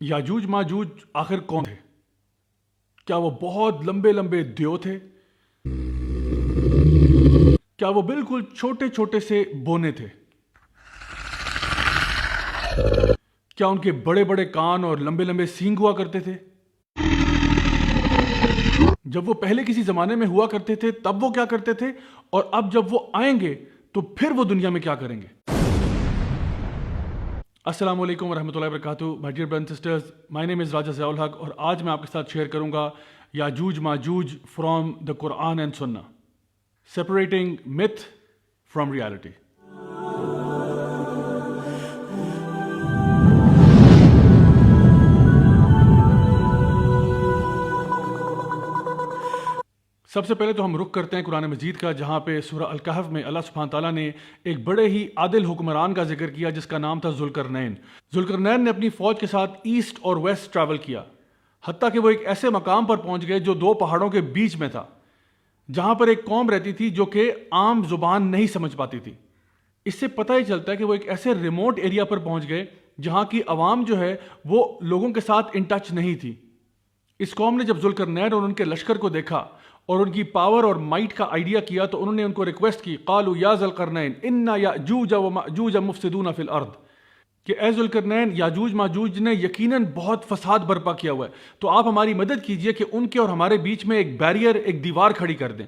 یاجوج ماجوج آخر کون تھے؟ کیا وہ بہت لمبے لمبے دیو تھے؟ کیا وہ بالکل چھوٹے چھوٹے سے بونے تھے؟ کیا ان کے بڑے بڑے کان اور لمبے لمبے سینگ ہوا کرتے تھے؟ جب وہ پہلے کسی زمانے میں ہوا کرتے تھے تب وہ کیا کرتے تھے، اور اب جب وہ آئیں گے تو پھر وہ دنیا میں کیا کریں گے؟ السلام علیکم ورحمۃ اللہ وبرکاتہ. My dear brothers and sisters, my name is Raja Zia ul-Haq, اور آج میں آپ کے ساتھ شیئر کروں گا یاجوج ماجوج from the Quran and Sunnah, separating myth from reality. سب سے پہلے تو ہم رخ کرتے ہیں قرآن مجید کا، جہاں پہ سورہ الکہف میں اللہ سبحانہ تعالیٰ نے ایک بڑے ہی عادل حکمران کا ذکر کیا جس کا نام تھا ذوالقرنین. ذوالقرنین نے اپنی فوج کے ساتھ ایسٹ اور ویسٹ ٹریول کیا، حتیٰ کہ وہ ایک ایسے مقام پر پہنچ گئے جو دو پہاڑوں کے بیچ میں تھا، جہاں پر ایک قوم رہتی تھی جو کہ عام زبان نہیں سمجھ پاتی تھی. اس سے پتہ ہی چلتا ہے کہ وہ ایک ایسے ریموٹ ایریا پر پہنچ گئے جہاں کی عوام جو ہے وہ لوگوں کے ساتھ ان ٹچ نہیں تھی. اس قوم نے جب ذوالقرنین اور ان کے لشکر کو دیکھا اور ان کی پاور اور مائٹ کا آئیڈیا کیا تو انہوں نے ان کو ریکویسٹ کی، قالوا یا ذوالقرنین انا یاجوج وماجوج مفسدون فی الارض، کہ اے ذوالقرنین یاجوج ماجوج نے یقیناً بہت فساد برپا کیا ہوا ہے، تو آپ ہماری مدد کیجئے کہ ان کے اور ہمارے بیچ میں ایک بیریئر، ایک دیوار کھڑی کر دیں.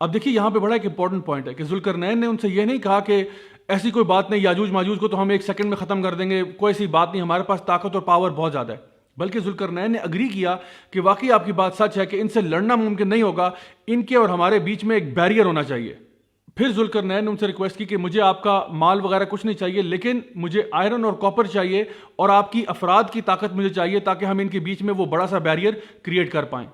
اب دیکھیے یہاں پہ بڑا ایک امپورٹنٹ پوائنٹ ہے کہ ذوالقرنین نے ان سے یہ نہیں کہا کہ ایسی کوئی بات نہیں، یاجوج ماجوج کو تو ہم ایک سیکنڈ میں ختم کر دیں گے، کوئی ایسی بات نہیں، ہمارے پاس طاقت اور پاور بہت زیادہ ہے. بلکہ ذوالقرنین نے اگری کیا کہ واقعی آپ کی بات سچ ہے کہ ان سے لڑنا ممکن نہیں ہوگا، ان کے اور ہمارے بیچ میں ایک بیریئر ہونا چاہیے. پھر ذوالقرنین نے ان سے ریکویسٹ کی کہ مجھے آپ کا مال وغیرہ کچھ نہیں چاہیے، لیکن مجھے آئرن اور کاپر چاہیے اور آپ کی افراد کی طاقت مجھے چاہیے تاکہ ہم ان کے بیچ میں وہ بڑا سا بیریئر کریٹ کر پائیں.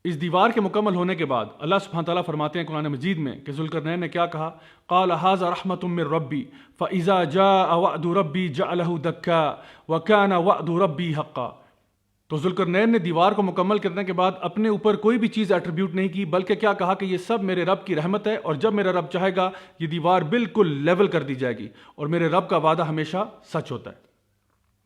اس دیوار کے مکمل ہونے کے بعد اللہ سبحانہ تعالیٰ فرماتے ہیں قرآن مجید میں کہ ذوالقرنین نے کیا کہا، قال ھذا رحمۃ من ربی فاذا جاء وعد ربی جعلہ دکا وکان وعد ربی حقا. تو ذوالقرنین نے دیوار کو مکمل کرنے کے بعد اپنے اوپر کوئی بھی چیز ایٹریبیوٹ نہیں کی، بلکہ کیا کہا کہ یہ سب میرے رب کی رحمت ہے، اور جب میرا رب چاہے گا یہ دیوار بالکل لیول کر دی جائے گی، اور میرے رب کا وعدہ ہمیشہ سچ ہوتا ہے.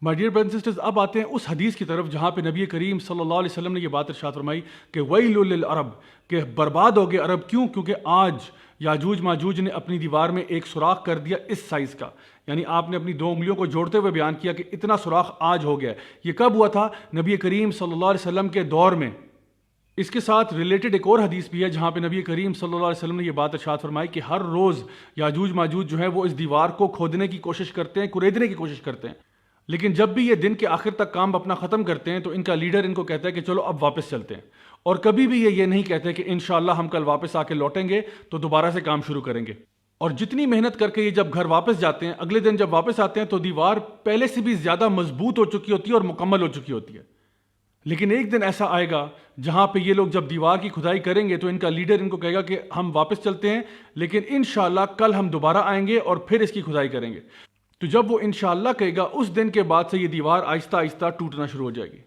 مائی ڈیئر برادرز اینڈ سسٹرز، اب آتے ہیں اس حدیث کی طرف جہاں پہ نبی کریم صلی اللہ علیہ وسلم نے یہ بات ارشاد فرمائی کہ ویل للعرب، کہ برباد ہو گئے عرب. کیوں؟ کیونکہ آج یاجوج ماجوج نے اپنی دیوار میں ایک سوراخ کر دیا اس سائز کا، یعنی آپ نے اپنی دو انگلیوں کو جوڑتے ہوئے بیان کیا کہ اتنا سوراخ آج ہو گیا. یہ کب ہوا تھا؟ نبی کریم صلی اللہ علیہ وسلم کے دور میں. اس کے ساتھ ریلیٹڈ ایک اور حدیث بھی ہے جہاں پہ نبی کریم صلی اللہ علیہ وسلم نے یہ بات ارشاد فرمائی کہ ہر روز یاجوج ماجوج جو ہے وہ اس دیوار کو کھودنے کی کوشش کرتے ہیں، کریدنے کی کوشش کرتے ہیں، لیکن جب بھی یہ دن کے آخر تک کام اپنا ختم کرتے ہیں تو ان کا لیڈر ان کو کہتا ہے کہ چلو اب واپس چلتے ہیں، اور کبھی بھی یہ نہیں کہتے کہ انشاءاللہ ہم کل واپس آ کے لوٹیں گے تو دوبارہ سے کام شروع کریں گے. اور جتنی محنت کر کے یہ جب گھر واپس جاتے ہیں، اگلے دن جب واپس آتے ہیں تو دیوار پہلے سے بھی زیادہ مضبوط ہو چکی ہوتی ہے اور مکمل ہو چکی ہوتی ہے. لیکن ایک دن ایسا آئے گا جہاں پہ یہ لوگ جب دیوار کی کھدائی کریں گے تو ان کا لیڈر ان کو کہے گا کہ ہم واپس چلتے ہیں، لیکن انشاءاللہ کل ہم دوبارہ آئیں گے اور پھر اس کی کھدائی کریں گے. تو جب وہ انشاءاللہ کہے گا اس دن کے بعد سے یہ دیوار آہستہ آہستہ ٹوٹنا شروع ہو جائے گی.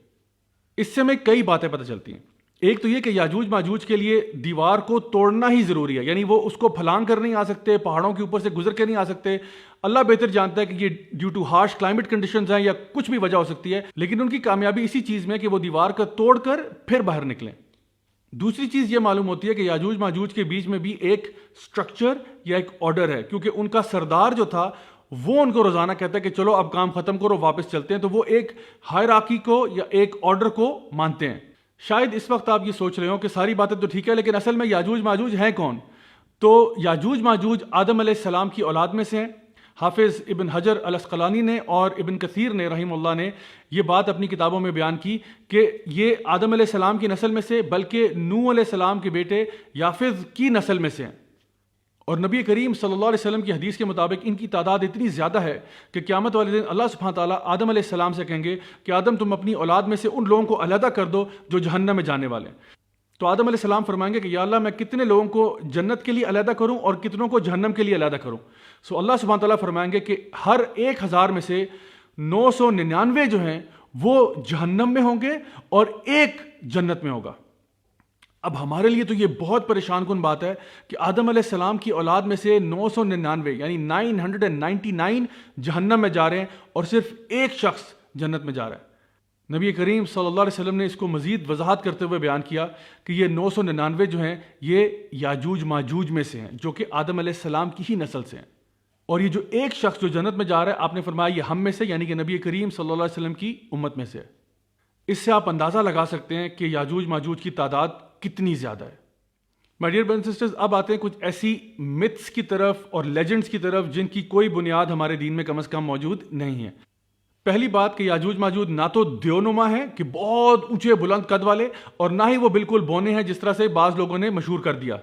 اس سے ہمیں کئی باتیں پتہ چلتی ہیں. ایک تو یہ کہ یاجوج ماجوج کے لیے دیوار کو توڑنا ہی ضروری ہے، یعنی وہ اس کو پھلانگ کر نہیں آ سکتے، پہاڑوں کے اوپر سے گزر کے نہیں آ سکتے. اللہ بہتر جانتا ہے کہ یہ due to harsh climate conditions ہیں یا کچھ بھی وجہ ہو سکتی ہے، لیکن ان کی کامیابی اسی چیز میں کہ وہ دیوار کو توڑ کر پھر باہر نکلیں. دوسری چیز یہ معلوم ہوتی ہے کہ یاجوج ماجوج کے بیچ میں بھی ایک سٹرکچر یا ایک آرڈر ہے، کیونکہ ان کا سردار جو تھا وہ ان کو روزانہ کہتا ہے کہ چلو اب کام ختم کرو، واپس چلتے ہیں. تو وہ ایک ہائرارکی کو یا ایک آرڈر کو مانتے ہیں. شاید اس وقت آپ یہ سوچ رہے ہو کہ ساری باتیں تو ٹھیک ہے، لیکن اصل میں یاجوج ماجوج ہیں کون؟ تو یاجوج ماجوج آدم علیہ السلام کی اولاد میں سے ہیں. حافظ ابن حجر الاسقلانی نے اور ابن کثیر نے رحم اللہ نے یہ بات اپنی کتابوں میں بیان کی کہ یہ آدم علیہ السلام کی نسل میں سے بلکہ نوح علیہ السلام کے بیٹے یافذ کی نسل میں سے ہیں. اور نبی کریم صلی اللہ علیہ وسلم کی حدیث کے مطابق ان کی تعداد اتنی زیادہ ہے کہ قیامت والے دن اللہ سبحانہ تعالیٰ آدم علیہ السلام سے کہیں گے کہ آدم تم اپنی اولاد میں سے ان لوگوں کو علیحدہ کر دو جو جہنم میں جانے والے ہیں. تو آدم علیہ السلام فرمائیں گے کہ یا اللہ میں کتنے لوگوں کو جنت کے لیے علیحدہ کروں اور کتنوں کو جہنم کے لیے علیحدہ کروں. سو اللہ سبحانہ تعالیٰ فرمائیں گے کہ ہر 1000 میں سے 999 جو ہیں وہ جہنم میں ہوں گے اور ایک جنت میں ہوگا. اب ہمارے لیے تو یہ بہت پریشان کن بات ہے کہ آدم علیہ السلام کی اولاد میں سے 999 یعنی 999 جہنم میں جا رہے ہیں اور صرف ایک شخص جنت میں جا رہا ہے. نبی کریم صلی اللہ علیہ وسلم نے اس کو مزید وضاحت کرتے ہوئے بیان کیا کہ یہ 999 جو ہیں یہ یاجوج ماجوج میں سے ہیں، جو کہ آدم علیہ السلام کی ہی نسل سے ہیں، اور یہ جو ایک شخص جو جنت میں جا رہا ہے آپ نے فرمایا یہ ہم میں سے یعنی کہ نبی کریم صلی اللہ علیہ وسلم کی امت میں سے ہے۔ اس سے آپ اندازہ لگا سکتے ہیں کہ یاجوج ماجوج کی تعداد کتنی زیادہ ہے۔ مائی ڈیئر برادرز اینڈ سسٹرز، اب آتے ہیں کچھ ایسی متس کی طرف اور لیجنڈز کی طرف جن کی کوئی بنیاد ہمارے دین میں کم از کم موجود نہیں ہے۔ پہلی بات کہ یاجوج ماجوج نہ تو دیونما ہیں کہ بہت اونچے بلند قد والے، اور نہ ہی وہ بالکل بونے ہیں جس طرح سے بعض لوگوں نے مشہور کر دیا۔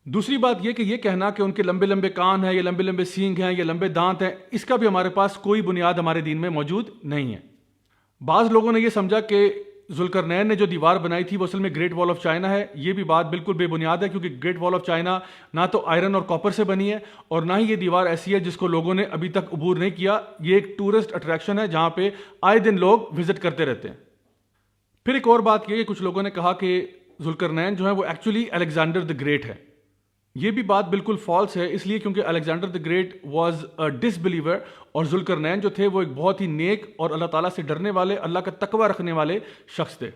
دوسری بات یہ کہ یہ کہنا کہ ان کے لمبے لمبے کان ہیں یا لمبے لمبے سینگ ہیں یا لمبے دانت ہیں، اس کا بھی ہمارے پاس کوئی بنیاد ہمارے دین میں موجود نہیں ہے۔ بعض لوگوں نے یہ سمجھا کہ ذوالقرنین نے جو دیوار بنائی تھی وہ اصل میں گریٹ وال آف چائنا ہے۔ یہ بھی بات بالکل بے بنیاد ہے، کیونکہ گریٹ وال آف چائنا نہ تو آئرن اور کاپر سے بنی ہے، اور نہ ہی یہ دیوار ایسی ہے جس کو لوگوں نے ابھی تک عبور نہیں کیا۔ یہ ایک ٹورسٹ اٹریکشن ہے جہاں پہ آئے دن لوگ وزٹ کرتے رہتے ہیں۔ پھر ایک اور بات یہ کہ کچھ لوگوں نے کہا کہ ذوالقرنین جو ہے وہ ایکچولی الیگزینڈر دی گریٹ ہے۔ یہ بھی بات بالکل فالس ہے، اس لیے کیونکہ Alexander the great was a disbeliever, اور ذوالقرنین جو تھے وہ ایک بہت ہی نیک اور اللہ تعالیٰ سے ڈرنے والے، اللہ کا تقوی رکھنے والے شخص تھے۔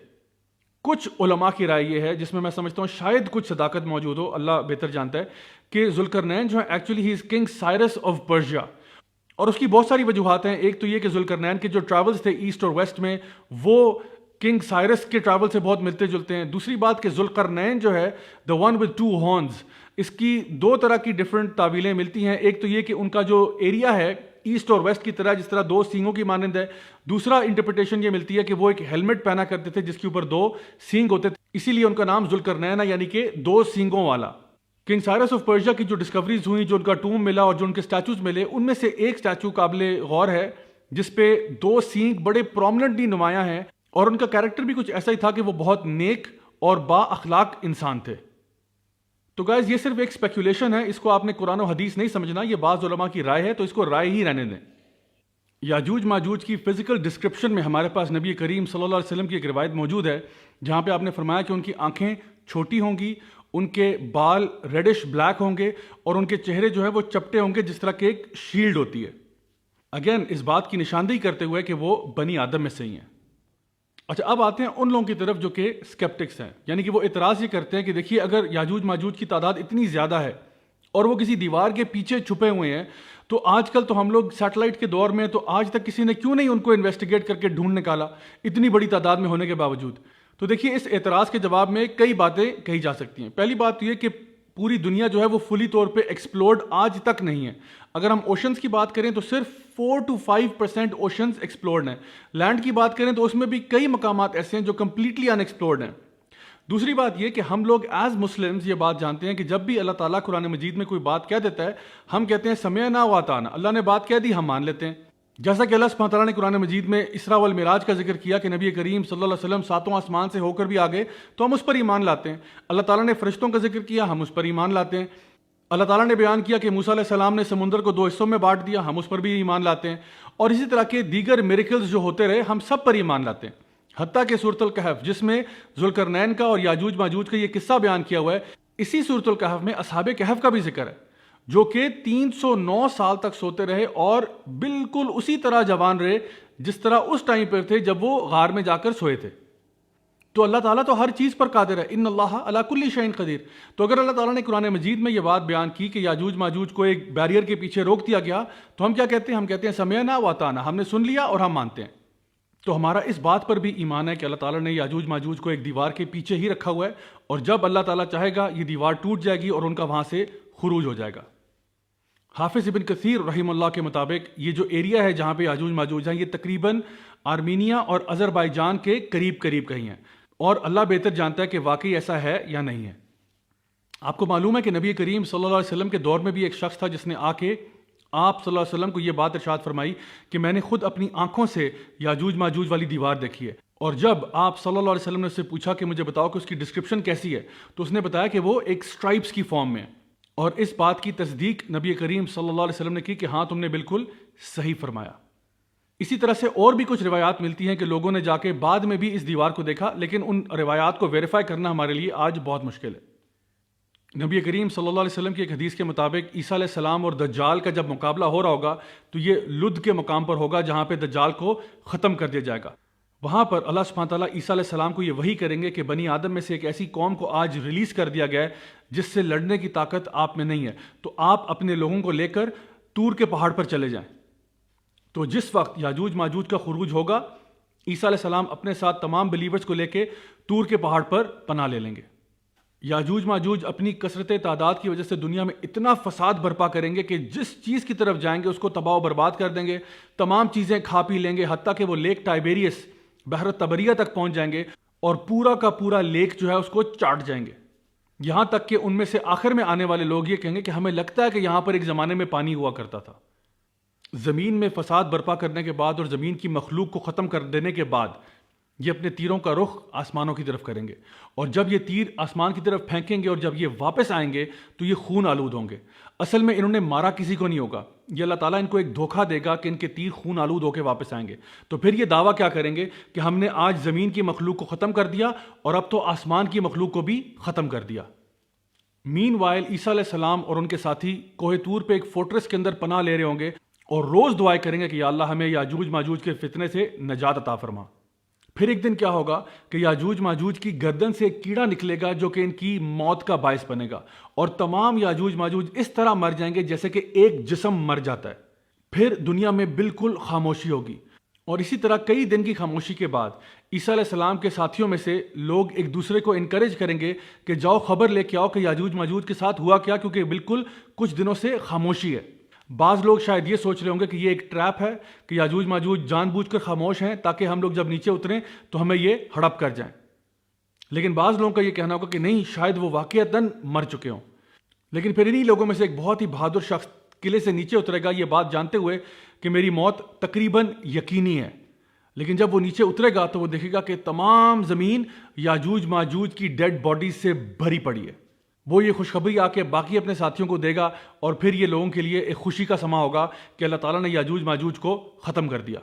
کچھ علماء کی رائے یہ ہے، جس میں سمجھتا ہوں شاید کچھ صداقت موجود ہو، اللہ بہتر جانتا ہے، کہ ذوالقرنین جو ہے actually he is king Cyrus of Persia, اور اس کی بہت ساری وجوہات ہیں۔ ایک تو یہ کہ ذوالقرنین کے جو ٹریولز تھے ایسٹ اور ویسٹ میں وہ کنگ سائرس کے ٹریول سے بہت ملتے جلتے ہیں۔ دوسری بات کہ ذوالقرنین جو ہے the one with two horns, اس کی دو طرح کی ڈفرنٹ تعویلیں ملتی ہیں۔ ایک تو یہ کہ ان کا جو ایریا ہے ایسٹ اور ویسٹ کی طرح جس طرح دو سینگوں کی مانند ہے۔ دوسرا انٹرپریٹیشن یہ ملتی ہے کہ وہ ایک ہیلمٹ پہنا کرتے تھے جس کے اوپر دو سینگ ہوتے تھے، اسی لیے ان کا نام ذوالقرنین ہے، یعنی کہ دو سینگوں والا۔ کنگ سائرس آف پرشیا کی جو ڈسکوریز ہوئیں، جو ان کا ٹوم ملا اور جو ان کے اسٹیچوز ملے، ان میں سے ایک اسٹیچو قابل غور ہے جس پہ دو سینگ بڑے پرومننٹلی نمایاں ہیں، اور ان کا کیریکٹر بھی کچھ ایسا ہی تھا کہ وہ بہت نیک اور با اخلاق انسان تھے۔ تو گائز یہ صرف ایک اسپیکولیشن ہے، اس کو آپ نے قرآن و حدیث نہیں سمجھنا، یہ بعض علماء کی رائے ہے، تو اس کو رائے ہی رہنے دیں۔ یاجوج ماجوج کی فزیکل ڈسکرپشن میں ہمارے پاس نبی کریم صلی اللہ علیہ وسلم کی ایک روایت موجود ہے جہاں پہ آپ نے فرمایا کہ ان کی آنکھیں چھوٹی ہوں گی، ان کے بال ریڈش بلیک ہوں گے، اور ان کے چہرے جو ہیں وہ چپٹے ہوں گے جس طرح کہ ایک شیلڈ ہوتی ہے۔ اگین اس بات کی نشاندہی کرتے ہوئے کہ وہ بنی آدم میں سے ہی ہیں۔ اچھا، اب آتے ہیں ان لوگوں کی طرف جو کہ اسکیپٹکس ہیں، یعنی کہ وہ اعتراض یہ کرتے ہیں کہ دیکھیے اگر یاجوج ماجوج کی تعداد اتنی زیادہ ہے اور وہ کسی دیوار کے پیچھے چھپے ہوئے ہیں، تو آج کل تو ہم لوگ سیٹلائٹ کے دور میں، تو آج تک کسی نے کیوں نہیں ان کو انویسٹیگیٹ کر کے ڈھونڈ نکالا اتنی بڑی تعداد میں ہونے کے باوجود؟ تو دیکھیے اس اعتراض کے جواب میں کئی باتیں کہی جا سکتی ہیں۔ پہلی بات یہ کہ پوری دنیا جو ہے وہ فلی طور پہ ایکسپلورڈ آج تک نہیں ہے۔ اگر ہم اوشنز کی بات کریں تو صرف 4 to 5% اوشنز ایکسپلورڈ ہیں۔ لینڈ کی بات کریں تو اس میں بھی کئی مقامات ایسے ہیں جو کمپلیٹلی ان ایکسپلورڈ ہیں۔ دوسری بات یہ کہ ہم لوگ ایز مسلمز یہ بات جانتے ہیں کہ جب بھی اللہ تعالیٰ قرآن مجید میں کوئی بات کہہ دیتا ہے ہم کہتے ہیں سمعنا و اطعنا، اللہ نے بات کہہ دی ہم مان لیتے ہیں۔ جیسا کہ اللہ سبحانہ تعالیٰ نے قرآن مجید میں اسراء والمعراج کا ذکر کیا کہ نبی کریم صلی اللہ علیہ وسلم ساتوں آسمان سے ہو کر بھی آگے، تو ہم اس پر ایمان لاتے ہیں۔ اللہ تعالیٰ نے فرشتوں کا ذکر کیا، ہم اس پر ایمان لاتے ہیں۔ اللہ تعالیٰ نے بیان کیا کہ موسیٰ علیہ السلام نے سمندر کو 2 حصوں میں بانٹ دیا، ہم اس پر بھی ایمان لاتے ہیں۔ اور اسی طرح کے دیگر میریکلز جو ہوتے رہے ہم سب پر ایمان لاتے ہیں، حتیٰ کہ سورۃ الکہف جس میں ذوالقرنین کا اور یاجوج ماجوج کا یہ قصہ بیان کیا ہوا ہے، اسی سورۃ الکہف میں اصحاب کہف کا بھی ذکر ہے جو کہ 309 سال تک سوتے رہے اور بالکل اسی طرح جوان رہے جس طرح اس ٹائم پر تھے جب وہ غار میں جا کر سوئے تھے۔ تو اللہ تعالیٰ تو ہر چیز پر قادر ہے، ان اللہ علی کل شیء قدیر۔ تو اگر اللہ تعالیٰ نے قرآن مجید میں یہ بات بیان کی کہ یاجوج ماجوج کو ایک بیریئر کے پیچھے روک دیا گیا، تو ہم کیا کہتے ہیں؟ ہم کہتے ہیں سمعنا و اطعنا، ہم نے سن لیا اور ہم مانتے ہیں۔ تو ہمارا اس بات پر بھی ایمان ہے کہ اللہ تعالیٰ نے یاجوج ماجوج کو ایک دیوار کے پیچھے ہی رکھا ہوا ہے، اور جب اللہ تعالیٰ چاہے گا یہ دیوار ٹوٹ جائے گی اور ان کا وہاں سے خروج ہو جائے گا۔ حافظ ابن کثیر رحمہ اللہ کے مطابق یہ جو ایریا ہے جہاں پہ یاجوج ماجوج ہیں یہ تقریباً آرمینیا اور آذربائیجان کے قریب قریب کہیں ہیں، اور اللہ بہتر جانتا ہے کہ واقعی ایسا ہے یا نہیں ہے۔ آپ کو معلوم ہے کہ نبی کریم صلی اللہ علیہ وسلم کے دور میں بھی ایک شخص تھا جس نے آ کے آپ صلی اللہ علیہ وسلم کو یہ بات ارشاد فرمائی کہ میں نے خود اپنی آنکھوں سے یاجوج ماجوج والی دیوار دیکھی ہے۔ اور جب آپ صلی اللہ علیہ وسلم نے اس سے پوچھا کہ مجھے بتاؤ کہ اس کی ڈسکرپشن کیسی ہے، تو اس نے بتایا کہ وہ ایک سٹرائپس کی فارم میں ہے، اور اس بات کی تصدیق نبی کریم صلی اللہ علیہ وسلم نے کی کہ ہاں تم نے بالکل صحیح فرمایا۔ اسی طرح سے اور بھی کچھ روایات ملتی ہیں کہ لوگوں نے جا کے بعد میں بھی اس دیوار کو دیکھا، لیکن ان روایات کو ویریفائی کرنا ہمارے لیے آج بہت مشکل ہے۔ نبی کریم صلی اللہ علیہ وسلم کی ایک حدیث کے مطابق عیسیٰ علیہ السلام اور دجال کا جب مقابلہ ہو رہا ہوگا تو یہ لد کے مقام پر ہوگا جہاں پہ دجال کو ختم کر دیا جائے گا۔ وہاں پر اللہ سبحانہ تعالیٰ عیسیٰ علیہ السلام کو یہ وحی کریں گے کہ بنی آدم میں سے ایک ایسی قوم کو آج ریلیز کر دیا گیا ہے جس سے لڑنے کی طاقت آپ میں نہیں ہے، تو آپ اپنے لوگوں کو لے کر طور کے پہاڑ پر چلے جائیں۔ تو جس وقت یاجوج ماجوج کا خروج ہوگا، عیسیٰ علیہ السلام اپنے ساتھ تمام بلیورز کو لے کے طور کے پہاڑ پر پناہ لے لیں گے۔ یاجوج ماجوج اپنی کثرت تعداد کی وجہ سے دنیا میں اتنا فساد برپا کریں گے کہ جس چیز کی طرف جائیں گے اس کو تباہ و برباد کر دیں گے، تمام چیزیں کھا پی لیں گے، حتیٰ کہ وہ لیک ٹائبیریس بحر تبریہ تک پہنچ جائیں گے اور پورا کا پورا لیک جو ہے اس کو چاٹ جائیں گے۔ یہاں تک کہ ان میں سے آخر میں آنے والے لوگ یہ کہیں گے کہ ہمیں لگتا ہے کہ یہاں پر ایک زمانے میں پانی ہوا کرتا تھا۔ زمین میں فساد برپا کرنے کے بعد اور زمین کی مخلوق کو ختم کر دینے کے بعد یہ اپنے تیروں کا رخ آسمانوں کی طرف کریں گے، اور جب یہ تیر آسمان کی طرف پھینکیں گے اور جب یہ واپس آئیں گے تو یہ خون آلود ہوں گے۔ اصل میں انہوں نے مارا کسی کو نہیں ہوگا، یہ اللہ تعالیٰ ان کو ایک دھوکہ دے گا کہ ان کے تیر خون آلود ہو کے واپس آئیں گے۔ تو پھر یہ دعویٰ کیا کریں گے کہ ہم نے آج زمین کی مخلوق کو ختم کر دیا اور اب تو آسمان کی مخلوق کو بھی ختم کر دیا۔ مین وائل عیسیٰ علیہ السلام اور ان کے ساتھی کوہ طور پہ ایک فورٹریس کے اندر پناہ لے رہے ہوں گے اور روز دعائیں کریں گے کہ یا اللہ ہمیں یاجوج ماجوج کے فتنے سے نجات عطا فرما۔ پھر ایک دن کیا ہوگا کہ یاجوج ماجوج کی گردن سے ایک کیڑا نکلے گا جو کہ ان کی موت کا باعث بنے گا، اور تمام یاجوج ماجوج اس طرح مر جائیں گے جیسے کہ ایک جسم مر جاتا ہے۔ پھر دنیا میں بالکل خاموشی ہوگی، اور اسی طرح کئی دن کی خاموشی کے بعد عیسیٰ علیہ السلام کے ساتھیوں میں سے لوگ ایک دوسرے کو انکریج کریں گے کہ جاؤ خبر لے کے آؤ کہ یاجوج ماجوج کے ساتھ ہوا کیا، کیونکہ بالکل کچھ دنوں سے خاموشی ہے۔ بعض لوگ شاید یہ سوچ رہے ہوں گے کہ یہ ایک ٹریپ ہے کہ یاجوج ماجوج جان بوجھ کر خاموش ہیں تاکہ ہم لوگ جب نیچے اتریں تو ہمیں یہ ہڑپ کر جائیں، لیکن بعض لوگوں کا یہ کہنا ہوگا کہ نہیں، شاید وہ واقعتاً مر چکے ہوں۔ لیکن پھر انہی لوگوں میں سے ایک بہت ہی بہادر شخص قلعے سے نیچے اترے گا یہ بات جانتے ہوئے کہ میری موت تقریباً یقینی ہے، لیکن جب وہ نیچے اترے گا تو وہ دیکھے گا کہ تمام زمین یاجوج ماجوج کی ڈیڈ باڈیز سے بھری پڑی ہے۔ وہ یہ خوشخبری آ کے باقی اپنے ساتھیوں کو دے گا، اور پھر یہ لوگوں کے لیے ایک خوشی کا سما ہوگا کہ اللہ تعالیٰ نے یاجوج ماجوج کو ختم کر دیا۔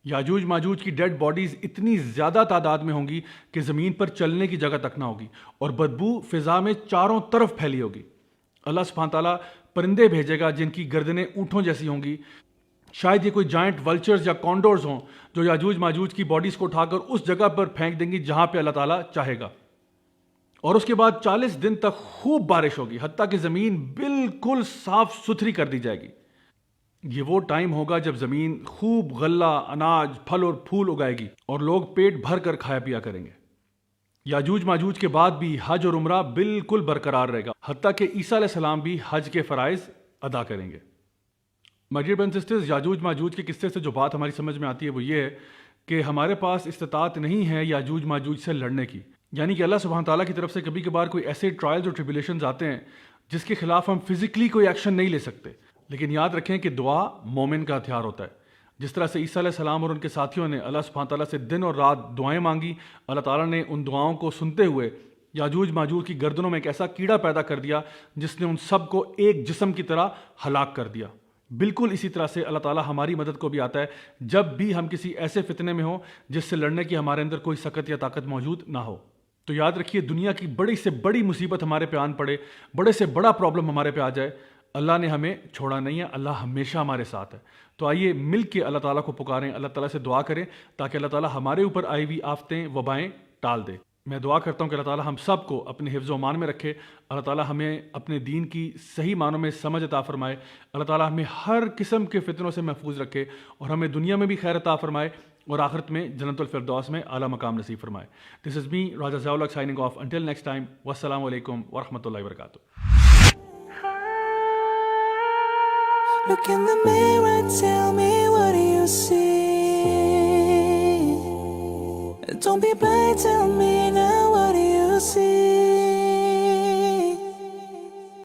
یاجوج ماجوج کی ڈیڈ باڈیز اتنی زیادہ تعداد میں ہوں گی کہ زمین پر چلنے کی جگہ تک نہ ہوگی، اور بدبو فضا میں چاروں طرف پھیلی ہوگی۔ اللہ سبحانہ تعالیٰ پرندے بھیجے گا جن کی گردنیں اونٹوں جیسی ہوں گی، شاید یہ کوئی جائنٹ ولچرز یا کانڈورز ہوں جو یاجوج ماجوج کی باڈیز کو اٹھا کر اس جگہ پر پھینک دیں گی جہاں پہ اللہ تعالیٰ چاہے گا، اور اس کے بعد 40 دن تک خوب بارش ہوگی حتیٰ کہ زمین بالکل صاف ستھری کر دی جائے گی۔ یہ وہ ٹائم ہوگا جب زمین خوب غلہ، اناج، پھل اور پھول اگائے گی اور لوگ پیٹ بھر کر کھایا پیا کریں گے۔ یاجوج ماجوج کے بعد بھی حج اور عمرہ بالکل برقرار رہے گا، حتیٰ کہ عیسیٰ علیہ السلام بھی حج کے فرائض ادا کریں گے۔ My dear brothers and sisters, یاجوج ماجوج کے قصے سے جو بات ہماری سمجھ میں آتی ہے وہ یہ ہے کہ ہمارے پاس استطاعت نہیں ہے یاجوج ماجوج سے لڑنے کی، یعنی کہ اللہ سبحانہ تعالیٰ کی طرف سے کبھی کبھار کوئی ایسے ٹرائلز اور ٹریبولیشنز آتے ہیں جس کے خلاف ہم فزیکلی کوئی ایکشن نہیں لے سکتے، لیکن یاد رکھیں کہ دعا مومن کا ہتھیار ہوتا ہے۔ جس طرح سے عیسیٰ علیہ السلام اور ان کے ساتھیوں نے اللہ سبحانہ تعالیٰ سے دن اور رات دعائیں مانگی، اللہ تعالیٰ نے ان دعاؤں کو سنتے ہوئے یاجوج ماجوج کی گردنوں میں ایک ایسا کیڑا پیدا کر دیا جس نے ان سب کو ایک جسم کی طرح ہلاک کر دیا۔ بالکل اسی طرح سے اللہ تعالیٰ ہماری مدد کو بھی آتا ہے جب بھی ہم کسی ایسے فتنے میں ہوں جس سے لڑنے کی ہمارے اندر کوئی سکت یا طاقت موجود نہ ہو۔ تو یاد رکھیے، دنیا کی بڑی سے بڑی مصیبت ہمارے پہ آن پڑے، بڑے سے بڑا پرابلم ہمارے پہ آ جائے، اللہ نے ہمیں چھوڑا نہیں ہے، اللہ ہمیشہ ہمارے ساتھ ہے۔ تو آئیے مل کے اللہ تعالیٰ کو پکاریں، اللہ تعالیٰ سے دعا کریں تاکہ اللہ تعالیٰ ہمارے اوپر آئی ہوئی آفتیں، وبائیں ٹال دے۔ میں دعا کرتا ہوں کہ اللہ تعالیٰ ہم سب کو اپنے حفظ و امان میں رکھے، اللہ تعالیٰ ہمیں اپنے دین کی صحیح معنوں میں سمجھ عطا فرمائے، اللہ تعالیٰ ہمیں ہر قسم کے فتنوں سے محفوظ رکھے اور ہمیں دنیا میں بھی خیر عطا فرمائے اور آخرت میں جنت الفردوس میں اعلیٰ مقام نصیب فرمائے۔ دس از می راجہ ضیاء الحق signing off, until next time, والسلام علیکم ورحمۃ اللہ وبرکاتہ۔ Look in the mirror, tell me what do you see? Don't be blind, tell me now what do you see?